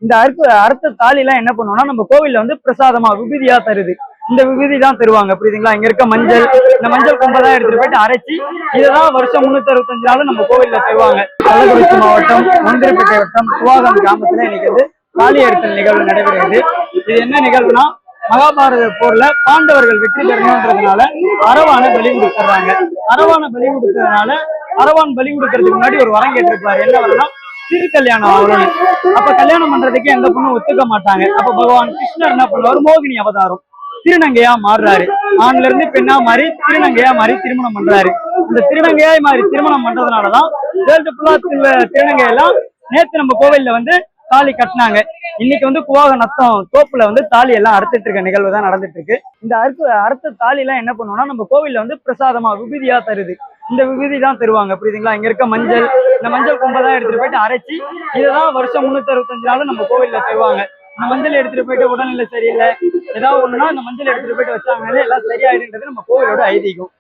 இந்த அறுத்த தாலி எல்லாம் என்ன பண்ணுவோம்னா நம்ம கோவில்ல வந்து பிரசாதமா விபூதியா தருது. இந்த விபூதி தான் தருவாங்க, புரியுதுங்களா? இங்க இருக்க மஞ்சள், இந்த மஞ்சள் கொம்பை தான் எடுத்துட்டு போயிட்டு அரைச்சி இதைதான் வருஷம் 365 நாளும் நம்ம கோவில்ல தருவாங்க. கள்ளக்குறிச்சி மாவட்டம் ஒன்றியப்பேட்டை வட்டம் குவாகம் கிராமத்துல இன்னைக்கு வந்து தாலி எடுத்தல் நிகழ்வு நடைபெறுகிறது. இது என்ன நிகழ்வுனா, மகாபாரத போர்ல பாண்டவர்கள் வெற்றி பெறணும்ன்றதுனால அரவான பலி கொடுத்துறாங்க. அரவான பலி கொடுத்ததுனால அரவான் பலி கொடுக்கறதுக்கு முன்னாடி ஒரு வரம் கேட்டிருப்பாரு. என்ன வரனா, திரு கல்யாணம் ஆகணும்னு. அப்ப கல்யாணம் பண்றதுக்கு எந்த பொண்ணும் ஒத்துக்க மாட்டாங்க. அப்ப பகவான் கிருஷ்ணர் என்ன பண்ணுவாரு, மோகினி அவதாரம் திருநங்கையா மாறுறாரு. ஆண்ல இருந்து பெண்ணா மாறி திருநங்கையா மாறி திருமணம் பண்றாரு. இந்த திருநங்கையா மாறி திருமணம் பண்றதுனாலதான் வேர்ல்டு ஃபுல்லா திருநங்கையெல்லாம் நேத்து நம்ம கோவில்ல வந்து தாலி கட்டினாங்க. இன்னைக்கு வந்து குவாக நத்தம் தோப்புல வந்து தாலி எல்லாம் அறுத்துட்டு இருக்க நிகழ்வு தான் நடந்துட்டு இருக்கு. இந்த அறுத்த தாலி எல்லாம் என்ன பண்ணுவோம்னா நம்ம கோவில்ல வந்து பிரசாதமா விபூதியா தருது. இந்த விபூதி தான் தருவாங்க, புரியுதுங்களா? இங்க இருக்க மஞ்சள், இந்த மஞ்சள் கொம்பை தான் எடுத்துட்டு போயிட்டு அரைச்சி இதைதான் வருஷம் 365 நாளும் நம்ம கோவில்ல தருவாங்க. இந்த மஞ்சள் எடுத்துட்டு போயிட்டு உடல்நிலை சரியில்லை ஏதாவது ஒண்ணுன்னா இந்த மஞ்சள் எடுத்துட்டு போயிட்டு வச்சாங்கனாலே எல்லாம் சரியாயிடுன்றது நம்ம கோவிலோட ஐதீகம்.